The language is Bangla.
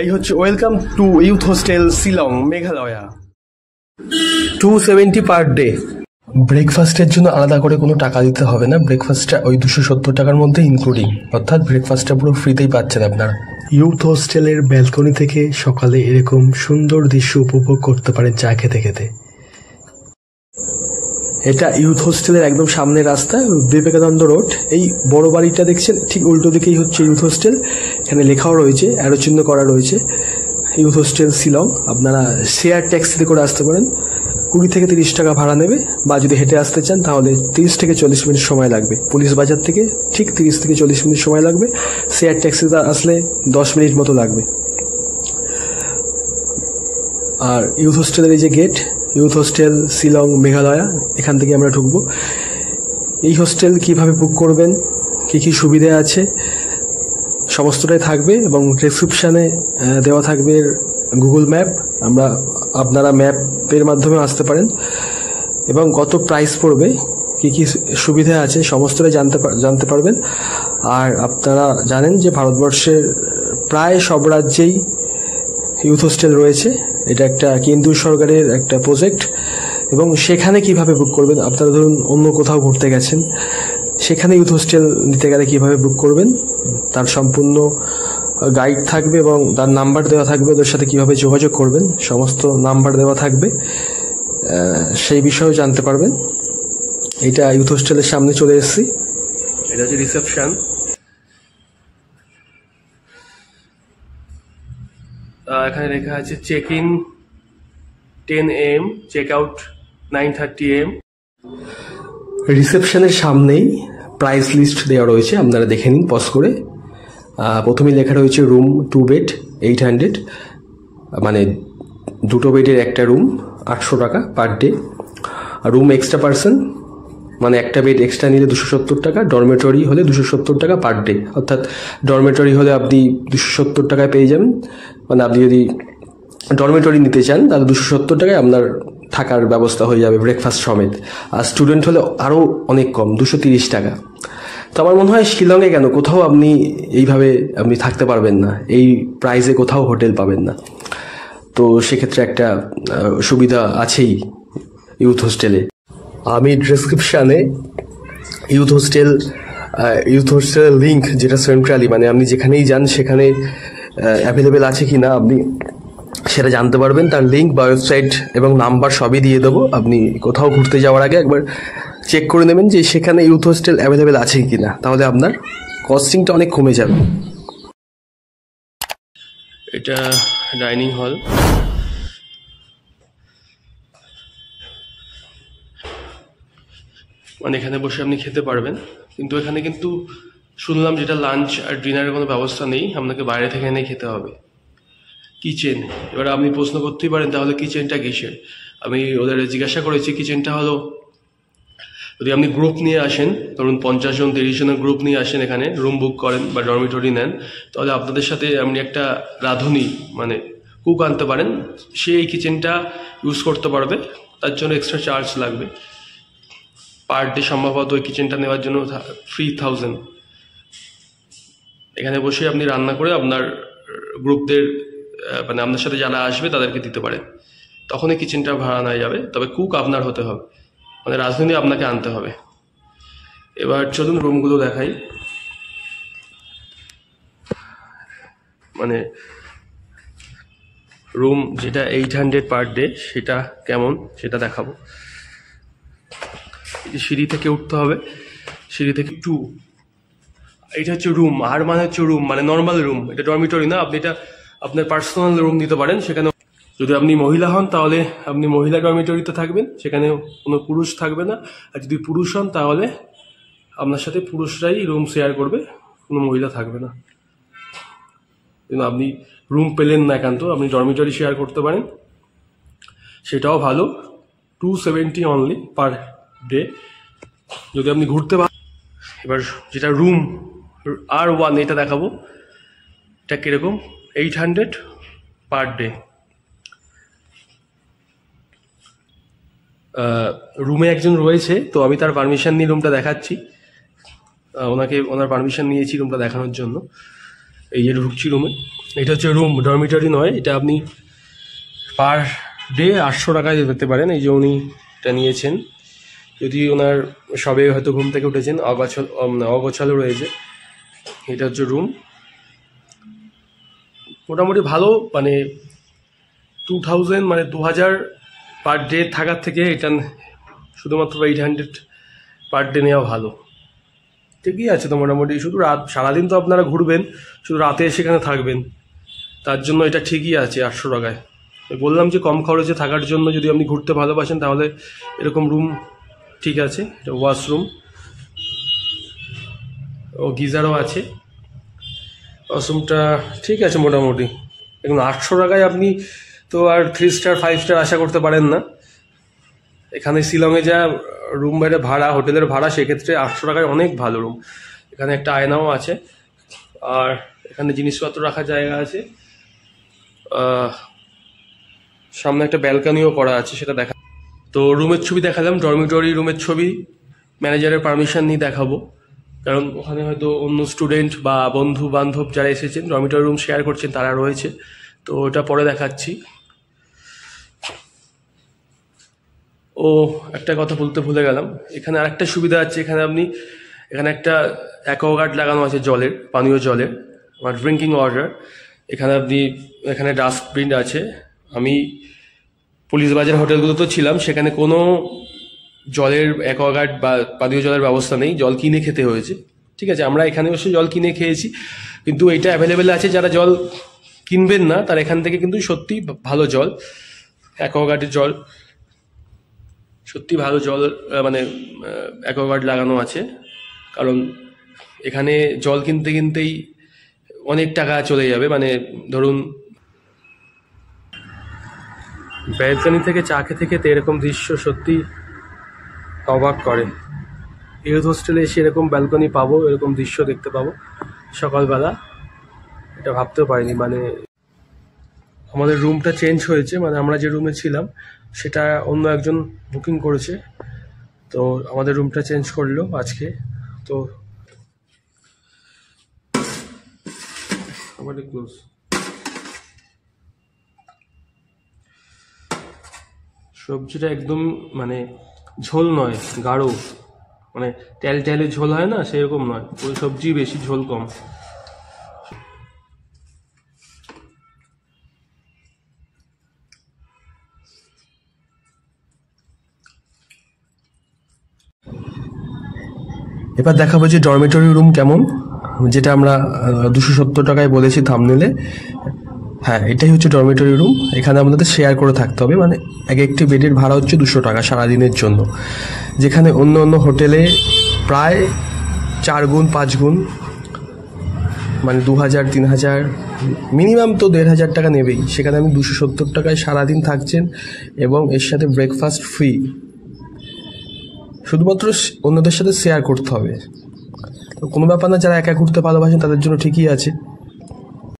এই হচ্ছে welcome to youth hostel Shillong Meghalaya, 270 per day. ব্রেকফাস্টের জন্য আলাদা করে কোনো টাকা দিতে হবে না, ব্রেকফাস্টটা ওই 270 টাকার মধ্যে ইনক্লুডিং, অর্থাৎ ব্রেকফাস্টটা পুরো ফ্রিতেই পাচ্ছেন আপনারা। ইউথ হোস্টেলের ব্যালকনি থেকে সকালে এরকম সুন্দর দৃশ্য উপভোগ করতে পারেন চা খেতে খেতে। এটা ইউথ হোস্টেলের একদম সামনের রাস্তা, বিবেকানন্দ রোড। এই বড় বাড়িটা দেখছেন ঠিক উল্টো দিকেই হচ্ছে ইউথ হোস্টেল। এখানে লেখাও রয়েছে, অ্যারো চিহ্ন করা রয়েছে ইউথ হোস্টেল শিলং। আপনারা শেয়ার ট্যাক্সিতে করে আসতে পারেন, 20 থেকে 30 টাকা ভাড়া নেবে, বা যদি হেঁটে আসতে চান তাহলে 30 থেকে 40 মিনিট সময় লাগবে। পুলিশ বাজার থেকে ঠিক 30 থেকে 40 মিনিট সময় লাগবে। শেয়ার ট্যাক্সিতে আসলে 10 মিনিট মতো লাগবে। আর ইউথ হোস্টেলের এই যে gate, youth hostel Shillong Meghalaya, এখান থেকে আমরা ঢুকবো। এই হোস্টেল কিভাবে বুক করবেন, কী কী সুবিধা আছে সমস্তটাই থাকবে, এবং ডেসক্রিপশানে দেওয়া থাকবে গুগল ম্যাপ। আপনারা ম্যাপের মাধ্যমে আসতে পারেন, এবং কত প্রাইস পড়বে, কী কী সুবিধা আছে সমস্তটাই জানতে পারবেন। আর আপনারা জানেন যে ভারতবর্ষের প্রায় সব রাজ্যেই ইউথ হোস্টেল রয়েছে। এটা একটা কেন্দ্রীয় সরকারের একটা প্রজেক্ট, এবং সেখানে কিভাবে বুক করবেন, আপনারা ধরুন অন্য কোথাও ঘুরতে গেছেন, সেখানে ইউথ হোস্টেল নিতে গেলে কীভাবে বুক করবেন তার সম্পূর্ণ গাইড থাকবে, এবং তার নাম্বার দেওয়া থাকবে, ওদের সাথে কীভাবে যোগাযোগ করবেন সমস্ত নাম্বার দেওয়া থাকবে, সেই বিষয়েও জানতে পারবেন। এটা ইউথ হোস্টেলের সামনে চলে এসেছি, এটা হচ্ছে রিসেপশন। এখানে লেখা আছে check in 10 AM, check out 9:30 AM। রিসেপশনের সামনেই প্রাইস লিস্ট দেওয়া রয়েছে, আপনারা দেখে নিন পজ করে। প্রথমেই লেখা রয়েছে রুম 2 বেড 800, মানে 2 বেডের একটা রুম 800 টাকা per day. Room extra person, মানে একটা বেড এক্সট্রা নিলে 270 টাকা, ডরমেটরি হলে 270 টাকা পার ডে, অর্থাৎ ডরমেটরি হলে আপনি 270 টাকায় পেয়ে যাবেন। মানে আপনি যদি ডরমেটরি নিতে চান তাহলে 270 টাকায় আপনার থাকার ব্যবস্থা হয়ে যাবে ব্রেকফাস্ট সমেত। আর স্টুডেন্ট হলে আরও অনেক কম, 230 টাকা। তো আমার মনে হয় শিলংয়ে কেন কোথাও আপনি এইভাবে আপনি থাকতে পারবেন না, এই প্রাইসে কোথাও হোটেল পাবেন না। তো সেক্ষেত্রে একটা সুবিধা আছেই ইউথ হোস্টেলে। আমি ডেসক্রিপশানে ইউথ হোস্টেলের লিঙ্ক, যেটা সেন্ট্রালি, মানে আপনি যেখানেই যান সেখানে অ্যাভেলেবেল আছে কি না আপনি সেটা জানতে পারবেন। তার লিঙ্ক বা ওয়েবসাইট এবং নাম্বার সবই দিয়ে দেবো। আপনি কোথাও ঘুরতে যাওয়ার আগে একবার চেক করে নেবেন যে সেখানে ইউথ হোস্টেল অ্যাভেলেবেল আছে কি না, তাহলে আপনার কস্টিংটা অনেক কমে যাবে। এটা ডাইনিং হল, মানে এখানে বসে আপনি খেতে পারবেন, কিন্তু এখানে কিন্তু শুনলাম যেটা লাঞ্চ আর ডিনারের কোনো ব্যবস্থা নেই, আপনাকে বাইরে থেকে এনে খেতে হবে। কিচেন, এবার আপনি প্রশ্ন করতেই পারেন তাহলে কিচেনটা কিসের। আমি ওদের জিজ্ঞাসা করেছি, কিচেনটা হলো যদি আপনি গ্রুপ নিয়ে আসেন, ধরুন 50 জন 30 জনের গ্রুপ নিয়ে আসেন, এখানে রুম বুক করেন বা ডরমিটরি নেন, তাহলে আপনাদের সাথে আপনি একটা রাঁধুনি মানে কুক আনতে পারেন, সে এই কিচেনটা ইউজ করতে পারবে, তার জন্য এক্সট্রা চার্জ লাগবে। পার ডে সম্ভবত ওই কিচেনটা নেওয়ার জন্য 3000। এখানে বসে আপনি রান্না করে আপনার গ্রুপদের, মানে আপনার সাথে যারা আসবে তাদেরকে দিতে পারেন, তখনই কিচেনটা ভাড়া নেওয়া যাবে। তবে কুক আপনার হতে হবে, মানে রাঁধুনি আপনাকে আনতে হবে। এবার চলুন রুমগুলো দেখাই। মানে রুম যেটা 800 পার ডে সেটা কেমন সেটা দেখাবো। সিঁড়ি থেকে উঠতে হবে, সিঁড়ি থেকে 2, এটা হচ্ছে রুম। আর মানে হচ্ছে রুম, মানে নর্মাল রুম, এটা ডরমিটরি না। আপনি এটা আপনার পার্সোনাল রুম দিতে পারেন। সেখানে যদি আপনি মহিলা হন তাহলে আপনি মহিলা ডরমিটরিতে থাকবেন, সেখানে কোনো পুরুষ থাকবে না। আর যদি পুরুষ হন তাহলে আপনার সাথে পুরুষরাই রুম শেয়ার করবে, কোনো মহিলা থাকবে না। কিন্তু আপনি রুম পেলেন না একান্ত, আপনি ডরমিটরি শেয়ার করতে পারেন, সেটাও ভালো। 270 অনলি পার ডে যদি আপনি ঘুরতে পারেন। এবার যেটা রুম R1 এটা দেখাবো, এটা কীরকম, 800 পার ডে। রুমে একজন রয়েছে, তো আমি তার পারমিশন নিয়ে রুমটা দেখাচ্ছি। ওনার পারমিশন নিয়েছি রুমটা দেখানোর জন্য। এই যে ঢুকছি রুমে, এটা হচ্ছে রুম, ডরমিটরি নয়। এটা আপনি পার ডে 800 টাকায় পেতে পারেন। এই যে উনি এটা নিয়েছেন, যদি ওনার সবে হয়তো ঘুম থেকে উঠেছেন, অগোছালো রয়েছে। এটা হচ্ছে রুম, মোটামুটি ভালো, মানে 2000 মানে 2000 পার ডে থাকার থেকে এটা শুধুমাত্র 800 পার ডে নেওয়া ভালো। ঠিকই আছে তো মোটামুটি। শুধু সারাদিন তো আপনারা ঘুরবেন, শুধু রাতে সেখানে থাকবেন, তার জন্য এটা ঠিকই আছে 800 টাকায়। বললাম যে কম খরচে থাকার জন্য যদি আপনি ঘুরতে ভালোবাসেন তাহলে এরকম রুম ঠিক আছে। এটা ওয়াশরুম ও গিজারও আছে। ওয়াশরুমটা ঠিক আছে মোটামুটি। এখন 800 টাকায় আপনি তো আর 3 স্টার 5 স্টার আশা করতে পারেন না। এখানে শিলংয়ে যা রুম বাইরে ভাড়া, হোটেলের ভাড়া, সেক্ষেত্রে 800 টাকায় অনেক ভালো রুম। এখানে একটা আয়নাও আছে, আর এখানে জিনিসপত্র রাখার জায়গা আছে। সামনে একটা ব্যালকনিও করা আছে, সেটা দেখা। তো রুমের ছবি দেখালাম, ডরমিটরি রুমের ছবি ম্যানেজারের পারমিশন নিয়ে দেখাবো, কারণ ওখানে হয়তো অন্য স্টুডেন্ট বা বন্ধু বান্ধব যারা এসেছেন ডরমিটরি রুম শেয়ার করছেন তারা রয়েছে, তো ওটা পরে দেখাচ্ছি। ও একটা কথা বলতে ভুলে গেলাম, এখানে আরেকটা সুবিধা আছে। এখানে একটা অ্যাকোয়াগার্ড লাগানো আছে জলের, পানীয় জলের, আমার ড্রিঙ্কিং ওয়াটার। এখানে ডাস্টবিন আছে। আমি পুলিশ বাজার হোটেলগুলোতেও ছিলাম, সেখানে কোনো জলের অ্যাকোয়াগার্ড বা পানীয় জলের ব্যবস্থা নেই, জল কিনে খেতে হয়েছে। ঠিক আছে, আমরা এখানে বসে জল কিনে খেয়েছি, কিন্তু এটা অ্যাভেলেবেল আছে। যারা জল কিনবেন না তার এখান থেকে কিন্তু সত্যি ভালো জল, অ্যাকোয়াগার্ডের জল সত্যি ভালো জল, মানে অ্যাকোয়াগার্ড লাগানো আছে। কারণ এখানে জল কিনতেই অনেক টাকা চলে যাবে। মানে ধরুন ব্যালকনি থেকে চা খেতে খেতে এরকম দৃশ্য সত্যি অবাক করে। ইউথ হোস্টেলে এসে এরকম ব্যালকনি পাবো, এরকম দৃশ্য দেখতে পাবো সকালবেলা, এটা ভাবতেও পারিনি। মানে আমাদের রুমটা চেঞ্জ হয়েছে, মানে আমরা যে রুমে ছিলাম সেটা অন্য একজন বুকিং করেছে, তো আমাদের রুমটা চেঞ্জ করলো আজকে। তো আমাদের ক্লোজ, সবজিটা একদম মানে ঝোল নয়, গাঢ়, মানে টেলে ঝোল হয় না সেরকম নয়, ওই সবজি বেশি, ঝোল কম। এবার দেখাবো যে ডরমিটরি রুম কেমন, যেটা আমরা 270 টাকায় বলেছি থাম্বনেলে। হ্যাঁ, এটাই হচ্ছে ডরমিটরি রুম। এখানে আমাদের শেয়ার করে থাকতে হবে, মানে এক একটি বেডের ভাড়া হচ্ছে 200 টাকা সারাদিনের জন্য, যেখানে অন্য অন্য হোটেলে প্রায় 4 গুণ 5 গুণ, মানে 2000 3000 মিনিমাম তো 1500 টাকা নেবেই। সেখানে আমি 270 টাকায় সারাদিন থাকছেন, এবং এর সাথে ব্রেকফাস্ট ফ্রি। শুধুমাত্র অন্যদের সাথে শেয়ার করতে হবে, তো কোনো ব্যাপার না। যারা একা ঘুরতে ভালোবাসেন তাদের জন্য ঠিকই আছে।